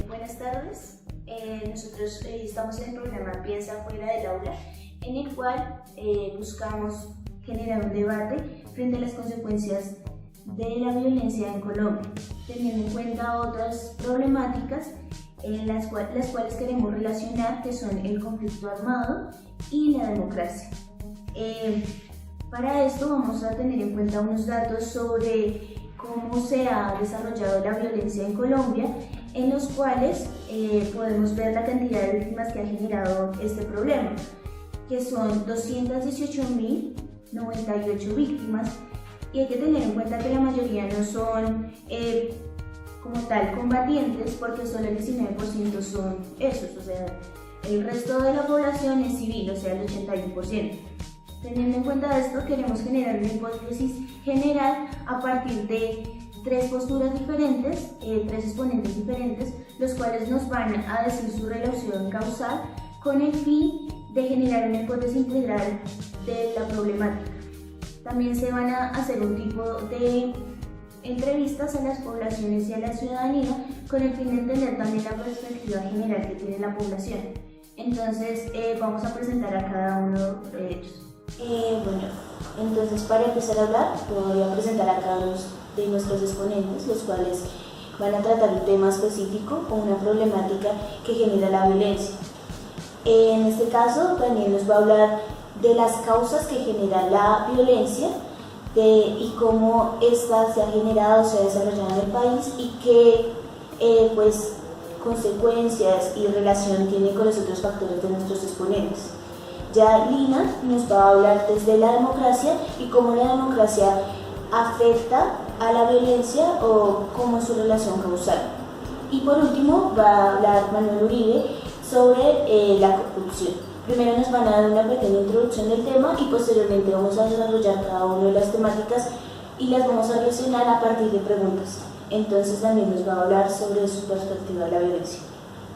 Buenas tardes, nosotros estamos en el programa Piensa Fuera del Aula, en el cual buscamos generar un debate frente a las consecuencias de la violencia en Colombia, teniendo en cuenta otras problemáticas las cuales queremos relacionar, que son el conflicto armado y la democracia. Para esto vamos a tener en cuenta unos datos sobre cómo se ha desarrollado la violencia en Colombia, en los cuales podemos ver la cantidad de víctimas que ha generado este problema, que son 218.098 víctimas, y hay que tener en cuenta que la mayoría no son como tal combatientes, porque solo el 19% son esos, o sea, el resto de la población es civil, o sea, el 81%. Teniendo en cuenta esto, queremos generar una hipótesis general a partir de tres posturas diferentes, tres exponentes diferentes, los cuales nos van a decir su relación causal con el fin de generar una hipótesis integral de la problemática. También se van a hacer un tipo de entrevistas a las poblaciones y a la ciudadanía con el fin de entender también la perspectiva general que tiene la población. Entonces vamos a presentar a cada uno de ellos. Bueno, entonces para empezar a hablar voy a presentar a cada uno de nuestros exponentes, los cuales van a tratar un tema específico o una problemática que genera la violencia. En este caso, Daniel nos va a hablar de las causas que genera la violencia y cómo esta se ha generado, se ha desarrollado en el país y qué consecuencias y relación tiene con los otros factores de nuestros exponentes. Ya Lina nos va a hablar desde la democracia y cómo la democracia afecta a la violencia o cómo es su relación causal. Y por último va a hablar Manuel Uribe sobre la corrupción. Primero nos van a dar una pequeña introducción del tema y posteriormente vamos a desarrollar cada una de las temáticas y las vamos a relacionar a partir de preguntas. Entonces también nos va a hablar sobre su perspectiva de la violencia.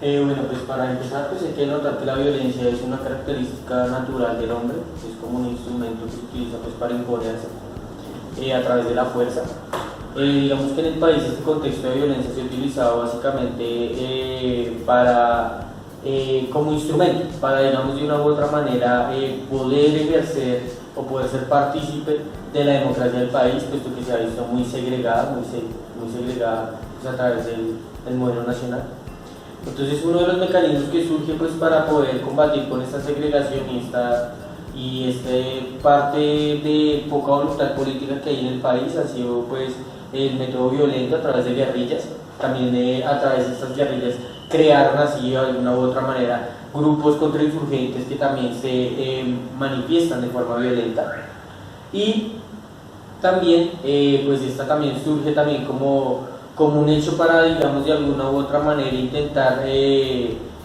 Bueno, pues para empezar, pues hay que notar que la violencia es una característica natural del hombre, es como un instrumento que se utiliza pues para imponerse a través de la fuerza. Digamos que en el país este contexto de violencia se ha utilizado básicamente como instrumento para, digamos, de una u otra manera poder ejercer o poder ser partícipe de la democracia del país, puesto que se ha visto muy segregada pues, a través del modelo nacional. Entonces uno de los mecanismos que surge pues para poder combatir con esta segregación y esta parte de poca voluntad política que hay en el país ha sido pues el método violento a través de guerrillas. También a través de estas guerrillas crearon así de alguna u otra manera grupos contrainsurgentes que también se manifiestan de forma violenta. Y también pues esta también surge también como un hecho para, digamos, de alguna u otra manera intentar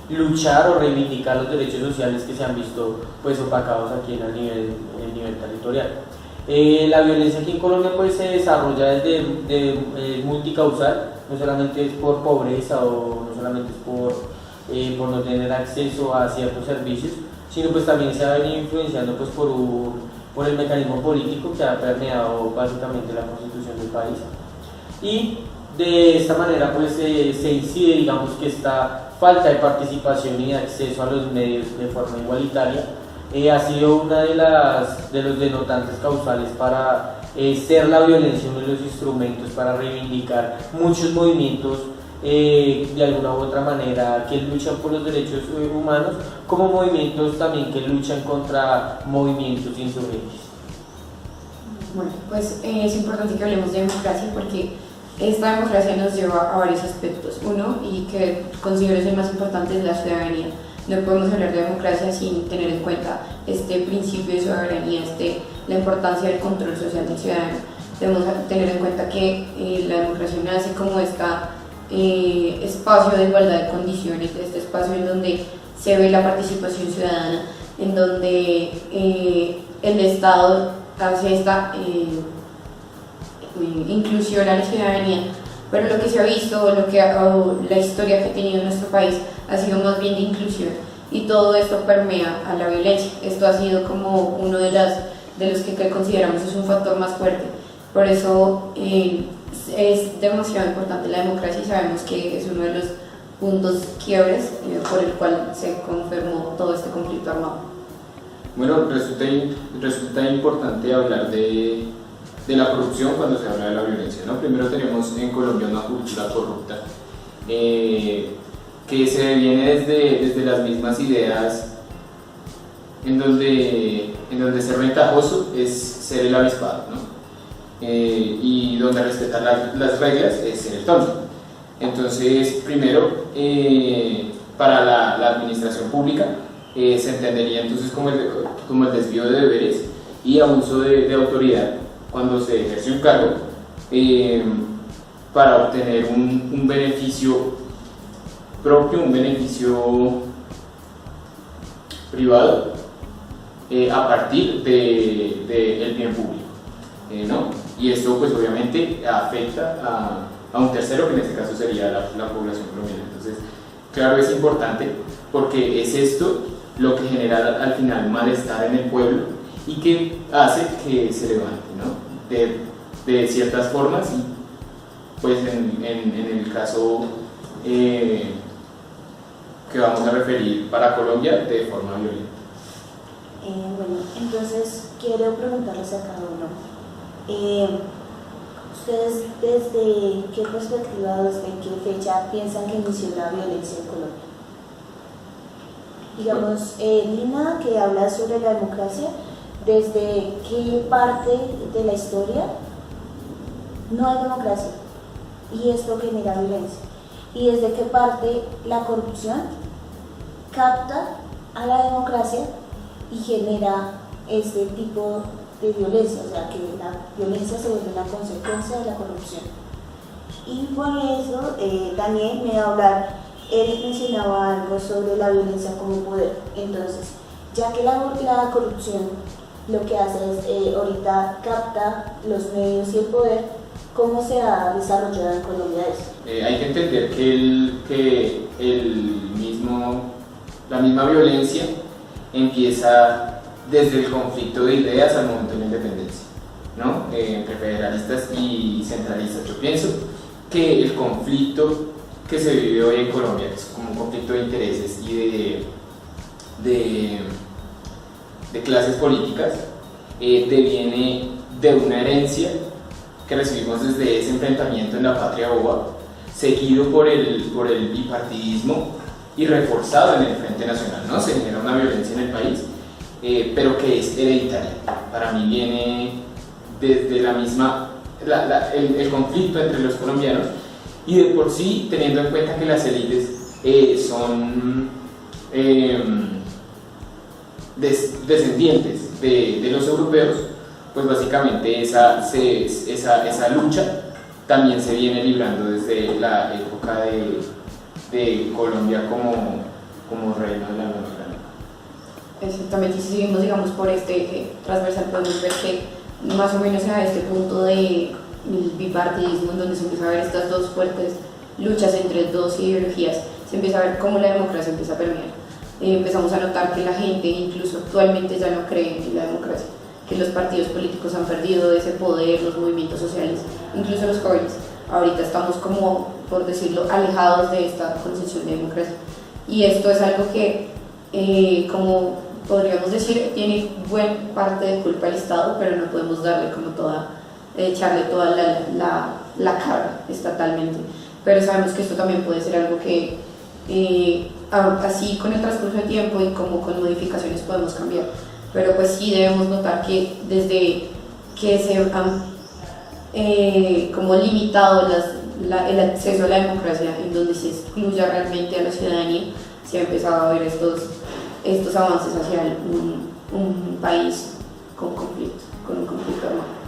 luchar o reivindicar los derechos sociales que se han visto pues opacados aquí en el nivel territorial. La violencia aquí en Colombia pues se desarrolla desde multicausal, no solamente es por pobreza o no solamente es por no tener acceso a ciertos servicios, sino pues también se ha venido influenciando pues por el mecanismo político que ha permeado básicamente la constitución del país. Y de esta manera pues se incide, digamos, que esta falta de participación y de acceso a los medios de forma igualitaria ha sido una de los denotantes causales para ser la violencia uno de los instrumentos para reivindicar muchos movimientos de alguna u otra manera que luchan por los derechos humanos, como movimientos también que luchan contra movimientos insurgentes. Bueno, pues es importante que hablemos de democracia porque esta democracia nos lleva a varios aspectos. Uno, y que considero es el más importante, es la ciudadanía. No podemos hablar de democracia sin tener en cuenta este principio de soberanía, la importancia del control social del ciudadano. Debemos tener en cuenta que la democracia nace como este espacio de igualdad de condiciones, este espacio en donde se ve la participación ciudadana, en donde el Estado hace esta inclusión a la ciudadanía, pero lo que se ha visto, la historia que ha tenido nuestro país ha sido más bien de inclusión, y todo esto permea a la violencia. Esto ha sido como uno de los que consideramos es un factor más fuerte, Por eso es demasiado importante la democracia y sabemos que es uno de los puntos quiebres por el cual se confirmó todo este conflicto armado. Bueno, resulta importante hablar de la corrupción cuando se habla de la violencia, ¿no? Primero tenemos en Colombia una cultura corrupta que se viene desde las mismas ideas en donde ser ventajoso es ser el avispado, ¿no? Y donde respetar las reglas es ser el tonto. Entonces, primero, para la administración pública se entendería entonces como el desvío de deberes y abuso de autoridad cuando se ejerce un cargo para obtener un beneficio propio, un beneficio privado a partir del bien público, ¿no? Y esto pues obviamente afecta a un tercero, que en este caso sería la población colombiana. Entonces, claro, es importante porque es esto lo que genera al final malestar en el pueblo y que hace que se levante, ¿no? De ciertas formas y pues en el caso que vamos a referir para Colombia de forma violenta. Bueno, entonces quiero preguntarles a cada uno, ¿ustedes desde qué perspectiva, desde qué fecha piensan que inició la violencia en Colombia? Digamos, Lina, que habla sobre la democracia, ¿desde qué parte de la historia no hay democracia y esto genera violencia? ¿Y desde qué parte la corrupción capta a la democracia y genera este tipo de violencia? O sea, que la violencia se vuelve una consecuencia de la corrupción. Y por eso Daniel me va a hablar, él mencionaba algo sobre la violencia como poder. Entonces, ya que la corrupción lo que hace es ahorita capta los medios y el poder, ¿cómo se ha desarrollado en Colombia eso? Hay que entender que la misma violencia empieza desde el conflicto de ideas al momento de la independencia, ¿no? Entre federalistas y centralistas. Yo pienso que el conflicto que se vive hoy en Colombia, que es como un conflicto de intereses y de clases políticas, deviene de una herencia que recibimos desde ese enfrentamiento en la patria boba, seguido por el bipartidismo y reforzado en el Frente Nacional, ¿no? Se genera una violencia en el país, pero que es hereditaria. Para mí viene desde la misma, el conflicto entre los colombianos y de por sí, teniendo en cuenta que las élites son descendientes de los europeos, pues básicamente esa lucha también se viene librando desde la época de Colombia como reino de la Nueva Granada. Exactamente, y si seguimos, digamos, por este eje transversal, podemos ver que más o menos a este punto del bipartidismo, en donde se empieza a ver estas dos fuertes luchas entre dos ideologías, se empieza a ver cómo la democracia empieza a permear. Empezamos a notar que la gente incluso actualmente ya no cree en la democracia, que los partidos políticos han perdido ese poder, los movimientos sociales, incluso los jóvenes. Ahorita estamos como, por decirlo, alejados de esta concepción de democracia. Y esto es algo que, como podríamos decir, tiene buena parte de culpa al Estado, pero no podemos darle como echarle toda la carga estatalmente. Pero sabemos que esto también puede ser algo que así con el transcurso del tiempo y como con modificaciones podemos cambiar. Pero pues sí debemos notar que desde que se han como limitado el acceso a la democracia, en donde se excluya realmente a la ciudadanía, se ha empezado a ver estos avances hacia un país con un conflicto armado.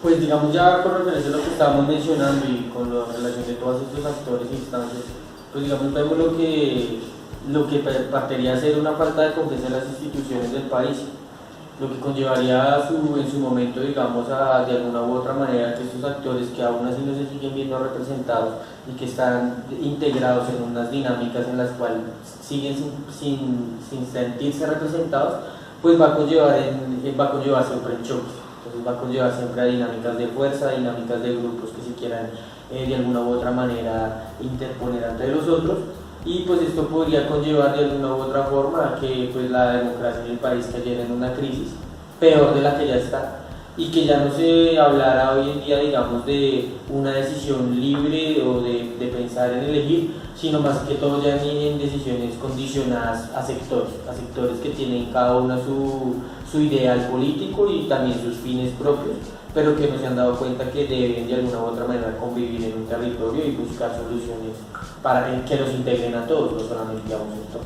Pues digamos ya con referencia a lo que estábamos mencionando y con la relación de todos estos actores e instancias, pues digamos vemos lo que partiría a ser una falta de confianza en las instituciones del país, lo que conllevaría en su momento, digamos, de alguna u otra manera que estos actores que aún así no se siguen viendo representados y que están integrados en unas dinámicas en las cuales siguen sin sentirse representados, pues va a conllevar siempre el choque. Entonces va a conllevar siempre a dinámicas de fuerza, dinámicas de grupos que se quieran de alguna u otra manera interponer ante los otros, y pues esto podría conllevar de alguna u otra forma a que pues la democracia en el país cayera en una crisis peor de la que ya está, y que ya no se hablara hoy en día, digamos, de una decisión libre o de pensar en elegir, sino más que todo ya en decisiones condicionadas a sectores que tienen cada uno su ideal político y también sus fines propios, pero que no se han dado cuenta que deben de alguna u otra manera convivir en un territorio y buscar soluciones para que los integren a todos, no solamente a un sector.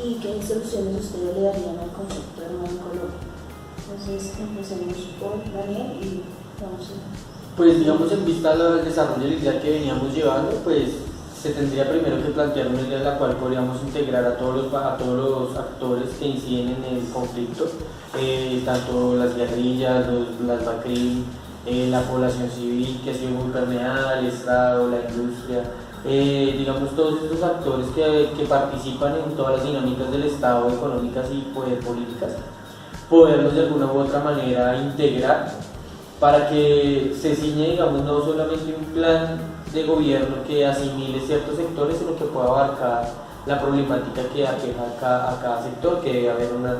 ¿Y qué soluciones ustedes le darían al conflicto armado en Colombia? Entonces empecemos por Daniel y vamos a... Pues digamos, en vista del desarrollo de la idea que veníamos llevando, pues se tendría primero que plantear una idea en la cual podríamos integrar a todos los actores que inciden en el conflicto, tanto las guerrillas, las BACRIM, la población civil que ha sido muy permeada, el Estado, la industria, digamos todos estos actores que participan en todas las dinámicas del Estado, económicas y políticas, poderlos de alguna u otra manera integrar para que se ciñe, digamos, no solamente un plan de gobierno que asimile ciertos sectores, sino que pueda abarcar la problemática que aqueja a cada sector, que debe haber una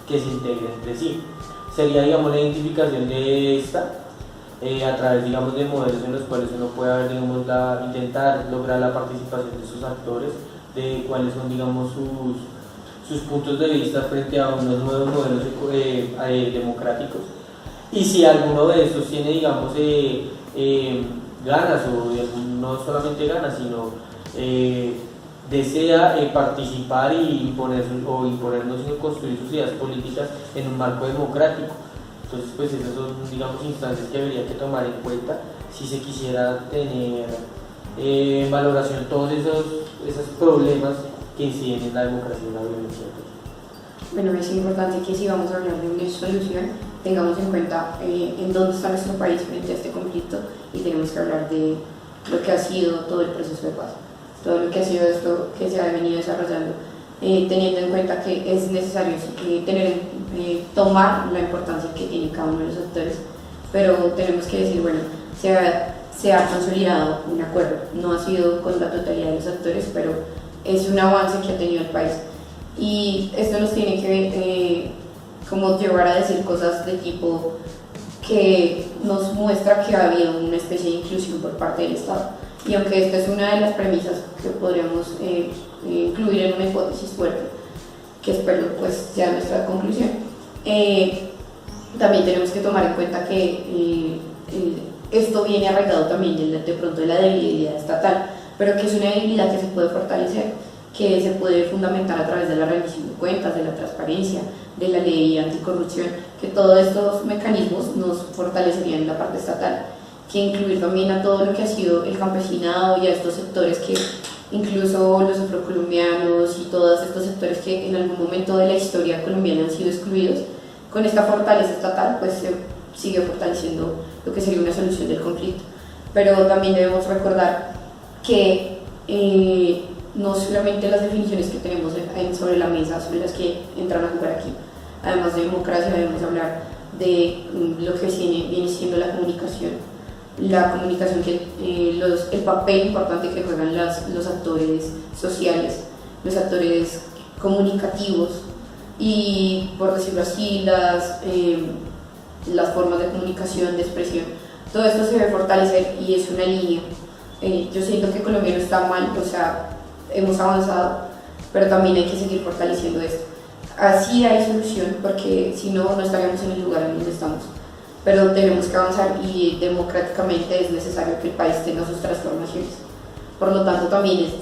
que se integre entre sí. Sería, digamos, la identificación de esta a través, digamos, de modelos en los cuales uno pueda, digamos, intentar lograr la participación de esos actores, de cuáles son, digamos, sus puntos de vista frente a unos nuevos modelos democráticos, y si alguno de estos tiene, digamos, ganas, o no solamente ganas, sino desea participar y imponernos y construir sus ideas políticas en un marco democrático. Entonces, pues esas son, digamos, instancias que habría que tomar en cuenta si se quisiera tener en valoración todos esos problemas que inciden en la democracia y la violencia. Bueno, es importante que si vamos a hablar de una solución, tengamos en cuenta en dónde está nuestro país frente a este conflicto, y tenemos que hablar de lo que ha sido todo el proceso de paz, todo lo que ha sido esto que se ha venido desarrollando, teniendo en cuenta que es necesario tomar la importancia que tiene cada uno de los actores, pero tenemos que decir, bueno, se ha consolidado un acuerdo, no ha sido con la totalidad de los actores, pero es un avance que ha tenido el país, y esto nos tiene que como llevar a decir cosas de tipo que nos muestra que ha habido una especie de inclusión por parte del Estado, y aunque esta es una de las premisas que podríamos incluir en una hipótesis fuerte, que espero pues sea nuestra conclusión, también tenemos que tomar en cuenta que esto viene arraigado también de pronto de la debilidad estatal, pero que es una debilidad que se puede fortalecer, que se puede fundamentar a través de la rendición de cuentas, de la transparencia, de la ley anticorrupción, que todos estos mecanismos nos fortalecerían en la parte estatal, que incluir también a todo lo que ha sido el campesinado y a estos sectores que incluso los afrocolombianos y todos estos sectores que en algún momento de la historia colombiana han sido excluidos, con esta fortaleza estatal pues se sigue fortaleciendo lo que sería una solución del conflicto. Pero también debemos recordar que no solamente las definiciones que tenemos sobre la mesa son las que entran a jugar aquí. Además de democracia debemos hablar de lo que viene siendo la comunicación, el papel importante que juegan los actores sociales, los actores comunicativos, y por decirlo así las formas de comunicación, de expresión. Todo esto se debe fortalecer y es una línea. Yo siento que Colombia no está mal, o sea, hemos avanzado, pero también hay que seguir fortaleciendo esto. Así hay solución, porque si no, no estaríamos en el lugar en donde estamos. Pero tenemos que avanzar, y democráticamente es necesario que el país tenga sus transformaciones. Por lo tanto, también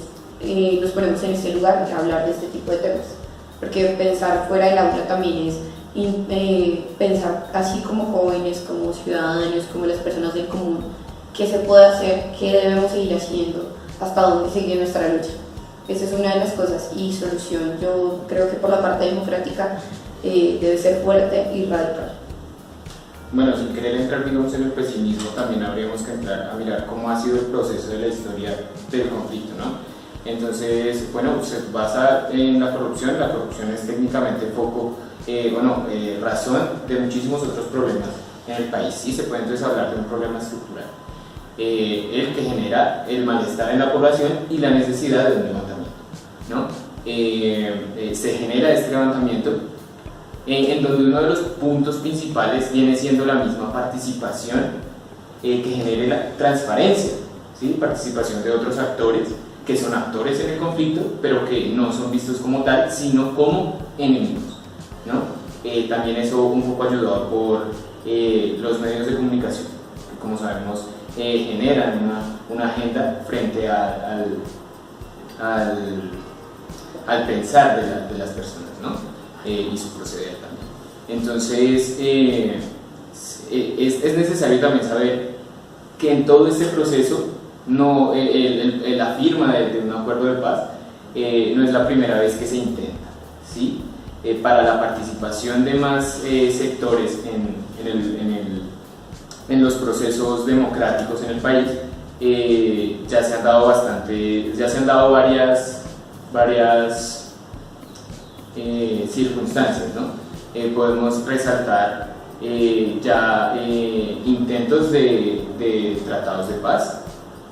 nos ponemos en este lugar a hablar de este tipo de temas, porque pensar fuera del aula también es pensar así como jóvenes, como ciudadanos, como las personas del común, qué se puede hacer, qué debemos seguir haciendo, hasta dónde sigue nuestra lucha. Esa es una de las cosas, y solución, yo creo que por la parte democrática debe ser fuerte y radical. Bueno, sin querer entrar, digamos, en el pesimismo, también habríamos que entrar a mirar cómo ha sido el proceso de la historia del conflicto, ¿no? Entonces, bueno, se basa en la corrupción es técnicamente foco, razón de muchísimos otros problemas en el país. Sí, se puede entonces hablar de un problema estructural, el que genera el malestar en la población y la necesidad de un levantamiento, ¿no? Se genera este levantamiento en donde uno de los puntos principales viene siendo la misma participación que genere la transparencia, ¿sí? Participación de otros actores que son actores en el conflicto, pero que no son vistos como tal, sino como enemigos, ¿no? También eso un poco ayudado por los medios de comunicación, que como sabemos generan una agenda frente al pensar de las personas, ¿no? Y su proceder también. Entonces, es necesario también saber que en todo este proceso la firma de un acuerdo de paz no es la primera vez que se intenta, ¿sí? Para la participación de más sectores en los procesos democráticos en el país, ya se han dado varias circunstancias, ¿no? Podemos resaltar intentos de tratados de paz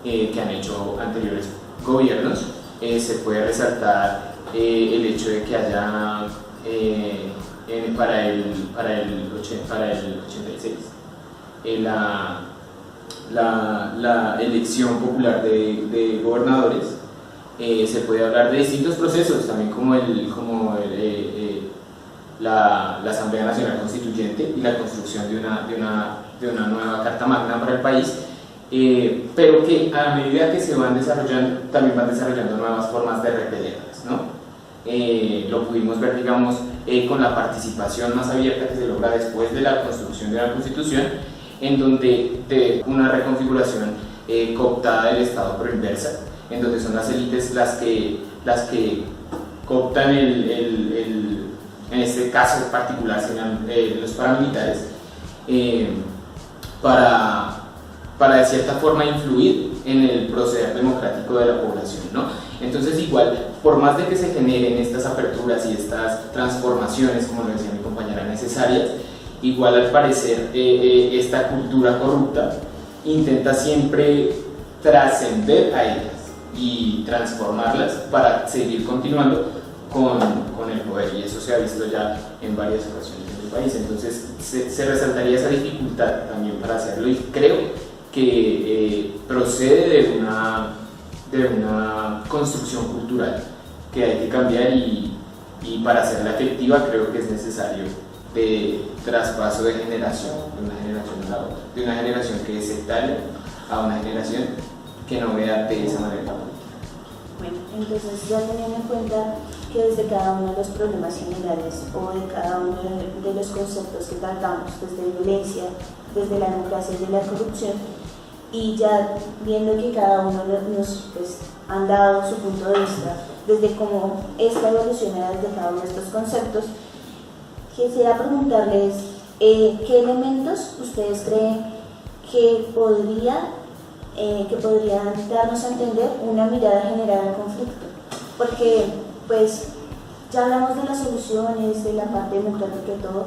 que han hecho anteriores gobiernos. Se puede resaltar el hecho de que haya para el 86 la elección popular de gobernadores. Se puede hablar de distintos procesos, también como la Asamblea Nacional Constituyente y la construcción de una nueva Carta Magna para el país, pero que a medida que se van desarrollando, también van desarrollando nuevas formas de repelerlas, ¿no? Lo pudimos ver, digamos, con la participación más abierta que se logra después de la construcción de la Constitución, en donde de una reconfiguración cooptada del Estado pero inversa, en donde son las élites las que cooptan en este caso particular serían los paramilitares, para de cierta forma influir en el proceder democrático de la población, ¿no? Entonces, igual, por más de que se generen estas aperturas y estas transformaciones, como lo decía mi compañera, necesarias, igual al parecer esta cultura corrupta intenta siempre trascender a ellas y transformarlas para seguir continuando con el poder, y eso se ha visto ya en varias ocasiones en el país. Entonces se resaltaría esa dificultad también para hacerlo, y creo que procede de una construcción cultural que hay que cambiar, y para hacerla efectiva creo que es necesario de traspaso de generación, de una generación a la otra, de una generación que es sectaria a una generación que no vea de esa manera la política. Bueno, entonces ya teniendo en cuenta que desde cada uno de los problemas generales o de cada uno de los conceptos que tratamos, desde violencia, desde la democracia y de la corrupción, y ya viendo que cada uno nos han dado su punto de vista desde cómo esta evoluciona desde cada uno de estos conceptos, quisiera preguntarles qué elementos ustedes creen que podrían darnos a entender una mirada general al conflicto, porque pues ya hablamos de las soluciones, de la parte democrática y todo,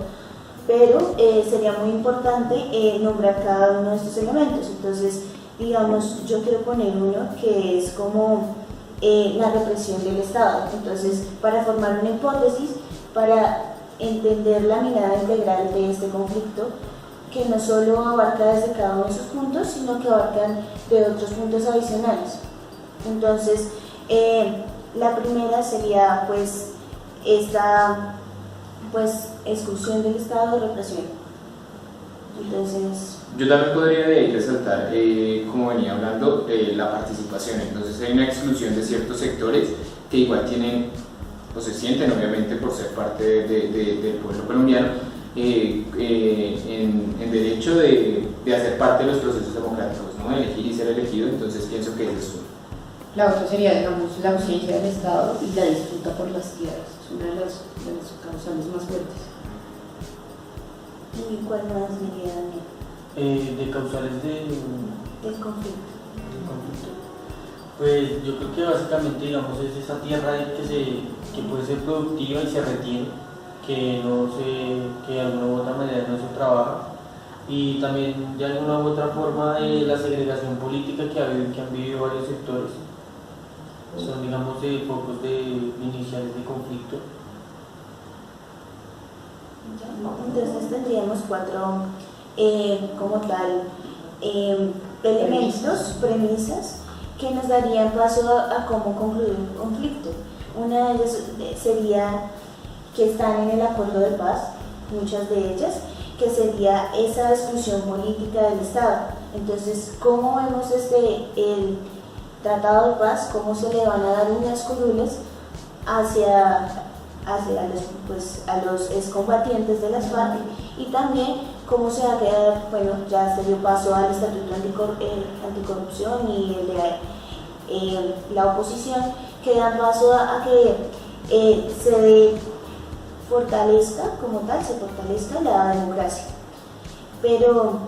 pero sería muy importante nombrar cada uno de estos elementos. Entonces, digamos, yo quiero poner uno que es como la represión del Estado. Entonces, para formar una hipótesis, para entender la mirada integral de este conflicto, que no solo abarca desde cada uno de sus puntos, sino que abarcan de otros puntos adicionales. Entonces, la primera sería pues esta exclusión del Estado, represión. Entonces, yo también podría de ahí resaltar, como venía hablando, la participación. Entonces hay una exclusión de ciertos sectores que igual tienen o se sienten, obviamente, por ser parte del pueblo colombiano, en derecho de hacer parte de los procesos democráticos, ¿no? Elegir y ser elegido. Entonces pienso que es eso. La otra sería, digamos, la ausencia del Estado y la disputa por las tierras. Es una de las causales más fuertes. ¿y cuál más diría Daniel? De causales Del conflicto. Pues yo creo que básicamente, digamos, es esa tierra que puede ser productiva y se retiene, que de alguna u otra manera no se trabaja, y también de alguna u otra forma la segregación política que han vivido varios sectores, son, digamos, focos iniciales de conflicto. Entonces tendríamos cuatro, como tal, elementos, premisas, que nos darían paso a cómo concluir un conflicto. Una de ellas sería que están en el acuerdo de paz, muchas de ellas, que sería esa exclusión política del Estado. Entonces, ¿cómo vemos el tratado de paz? ¿Cómo se le van a dar unas curules hacia a los excombatientes de las FARC? Y también cómo se va a quedar, bueno, ya se dio paso al Estatuto Anticorrupción y el de la oposición, que dan paso a que se fortalezca como tal, se fortalezca la democracia. Pero,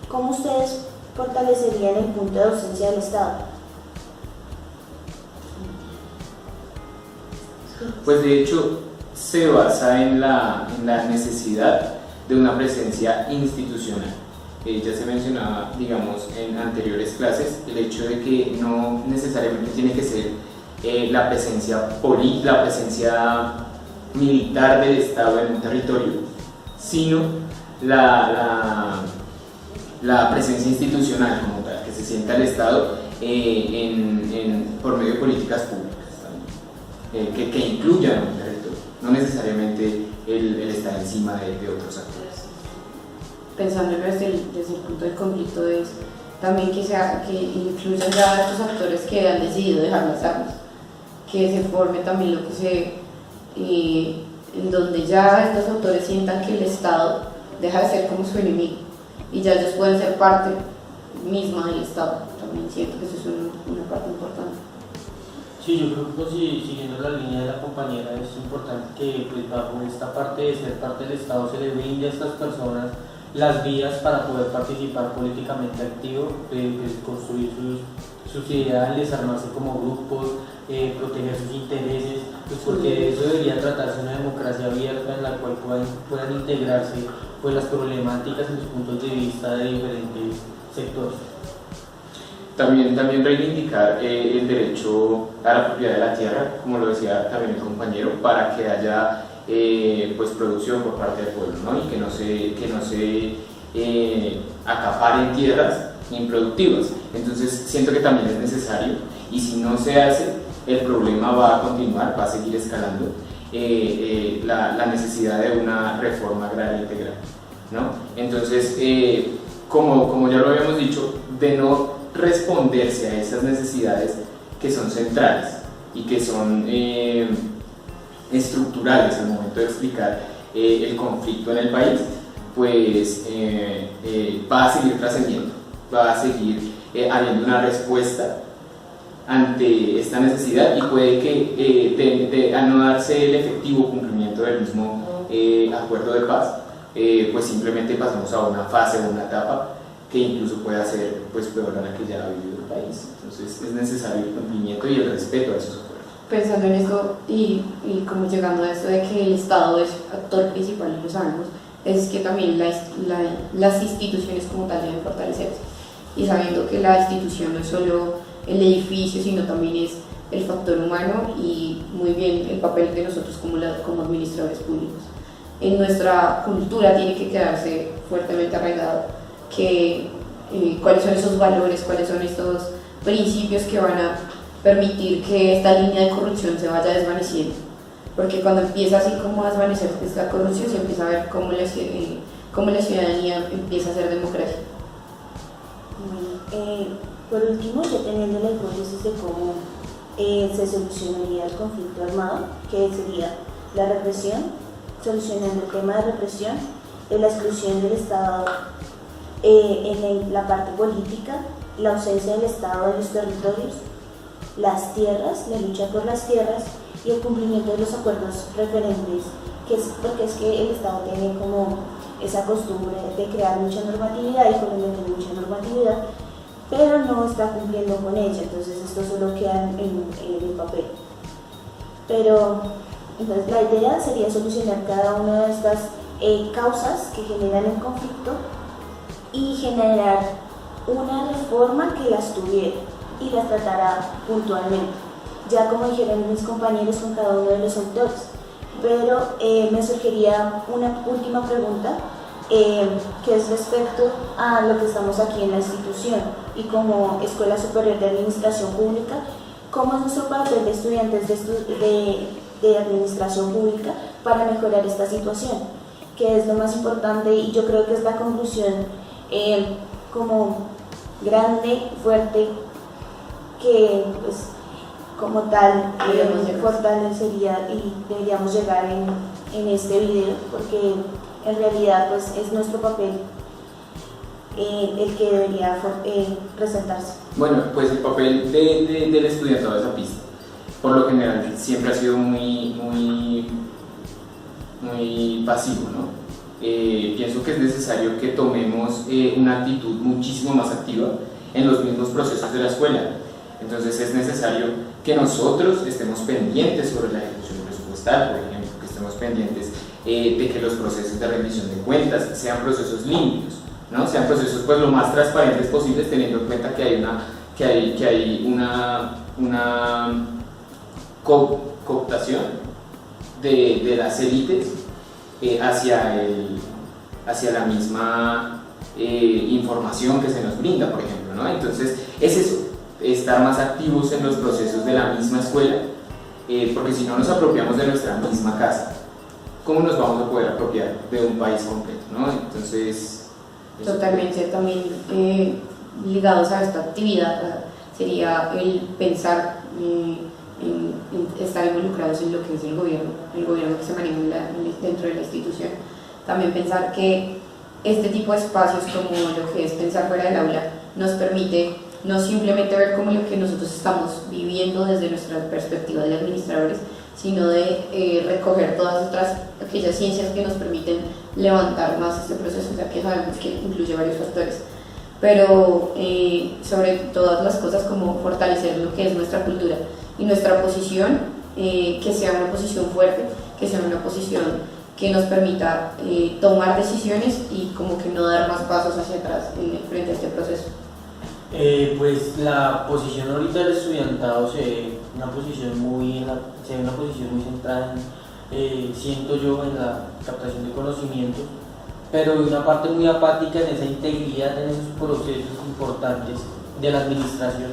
¿cómo ustedes fortalecerían el punto de ausencia del Estado? Pues de hecho se basa en la necesidad de una presencia institucional. Ya se mencionaba, digamos, en anteriores clases, el hecho de que no necesariamente tiene que ser la presencia militar del Estado en un territorio, sino la presencia institucional como tal, que se sienta el Estado por medio de políticas públicas, que incluyan un territorio, no necesariamente el estar encima de otros actores. Pensándolo desde el punto del conflicto, es también que incluyan ya a estos actores que han decidido dejar las armas, que se forme también lo que en donde ya estos autores sientan que el Estado deja de ser como su enemigo y ya ellos pueden ser parte misma del Estado. También siento que eso es una parte importante. Sí, yo creo que pues, siguiendo la línea de la compañera, es importante que pues, bajo esta parte de ser parte del Estado se le brinde a estas personas las vías para poder participar políticamente activo, pues, construir sus ideales, armarse como grupos, proteger sus intereses, pues porque eso debería tratarse de una democracia abierta en la cual puedan integrarse pues, las problemáticas y los puntos de vista de diferentes sectores. También reivindicar el derecho a la propiedad de la tierra, como lo decía también el compañero, para que haya pues producción por parte del pueblo, ¿no? Y que no se acaparen tierras improductivas. Entonces siento que también es necesario, y si no se hace, el problema va a continuar, va a seguir escalando, la necesidad de una reforma agraria integral, ¿no? Entonces, como ya lo habíamos dicho, de no responderse a esas necesidades que son centrales y que son estructurales al momento de explicar el conflicto en el país, pues va a seguir trascendiendo, va a seguir habiendo una respuesta ante esta necesidad, y puede que al no darse el efectivo cumplimiento del mismo acuerdo de paz, pues simplemente pasamos a una fase o una etapa que incluso pueda ser pues peor a la que ya ha vivido el país. Entonces es necesario el cumplimiento y el respeto a esos acuerdos. Pensando en esto y como llegando a esto de que el Estado es actor principal, y lo sabemos, es que también las instituciones como tal deben fortalecerse, y sabiendo que la institución no es solo el edificio, sino también es el factor humano, y muy bien el papel de nosotros como administradores públicos. En nuestra cultura tiene que quedarse fuertemente arraigado cuáles son esos valores, cuáles son estos principios que van a permitir que esta línea de corrupción se vaya desvaneciendo, porque cuando empieza así como a desvanecer esta corrupción, se empieza a ver cómo la ciudadanía empieza a ser democracia. Por último, ya teniendo la hipótesis de cómo se solucionaría el conflicto armado, que sería la represión, solucionando el tema de represión, de la exclusión del Estado en la parte política, la ausencia del Estado en los territorios, las tierras, la lucha por las tierras y el cumplimiento de los acuerdos referentes, porque es que el Estado tiene como esa costumbre de crear mucha normatividad, y cuando tiene mucha normatividad pero no está cumpliendo con ella, entonces esto solo queda en el papel. Pero entonces la idea sería solucionar cada una de estas causas que generan el conflicto y generar una reforma que las tuviera y las tratara puntualmente, ya como dijeron mis compañeros con cada uno de los autores. Pero me surgiría una última pregunta, que es respecto a lo que estamos aquí en la institución y como Escuela Superior de Administración Pública, ¿cómo es nuestro papel de estudiantes de Administración Pública para mejorar esta situación? Que es lo más importante y yo creo que es la conclusión como grande, fuerte, que pues como tal fortalecería y deberíamos llegar en este video, porque en realidad pues es nuestro papel el que debería presentarse. Bueno, pues el papel del estudiantado zapatista, por lo general, siempre ha sido muy pasivo, ¿no? Pienso que es necesario que tomemos una actitud muchísimo más activa en los mismos procesos de la escuela. Entonces es necesario que nosotros estemos pendientes sobre la ejecución presupuestal, por ejemplo, que estemos pendientes de que los procesos de rendición de cuentas sean procesos limpios, ¿no? Sean procesos pues lo más transparentes posibles, teniendo en cuenta que hay una cooptación de las élites hacia la misma información que se nos brinda, por ejemplo, ¿no? Entonces es eso, estar más activos en los procesos de la misma escuela, porque si no nos apropiamos de nuestra misma casa, ¿cómo nos vamos a poder apropiar de un país completo, ¿no? Entonces totalmente, también ligados a esta actividad sería el pensar en estar involucrados en lo que es el gobierno que se maneja dentro de la institución. También pensar que este tipo de espacios, como lo que es pensar fuera del aula, nos permite no simplemente ver como lo que nosotros estamos viviendo desde nuestra perspectiva de administradores, sino de recoger todas aquellas ciencias que nos permiten levantar más este proceso, ya que sabemos que incluye varios factores. Pero sobre todas las cosas, como fortalecer lo que es nuestra cultura y nuestra posición, que sea una posición fuerte, que sea una posición que nos permita tomar decisiones y como que no dar más pasos hacia atrás frente a este proceso. Pues la posición ahorita del estudiantado se ve una posición muy centrada siento yo, en la captación de conocimientos, pero de una parte muy apática en esa integridad, en esos procesos importantes de la administración,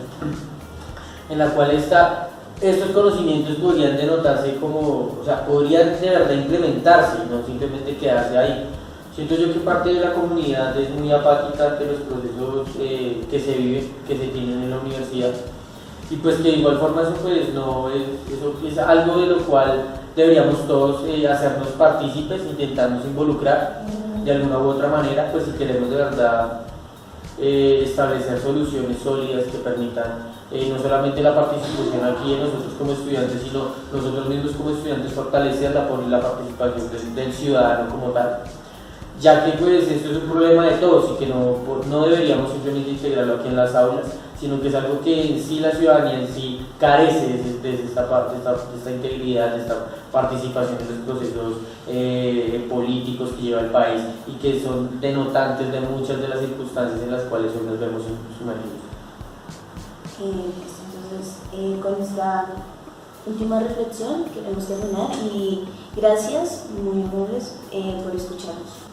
en la cual estos conocimientos podrían denotarse como, o sea, podrían de verdad implementarse, no simplemente quedarse ahí. Siento yo que parte de la comunidad es muy apática ante los procesos que se viven, que se tienen en la universidad, y pues que de igual forma eso pues no eso es algo de lo cual deberíamos todos hacernos partícipes, intentarnos involucrar de alguna u otra manera, pues si queremos de verdad establecer soluciones sólidas que permitan no solamente la participación aquí de nosotros como estudiantes, sino nosotros mismos como estudiantes fortalecer la participación del ciudadano como tal, ya que pues esto es un problema de todos y que no deberíamos simplemente integrarlo aquí en las aulas, sino que es algo que en sí la ciudadanía en sí carece de esta parte, de esta integridad, de esta participación en los procesos políticos que lleva el país y que son denotantes de muchas de las circunstancias en las cuales hoy nos vemos sumergidos. Entonces, con esta última reflexión queremos terminar y gracias, muy amables, por escucharnos.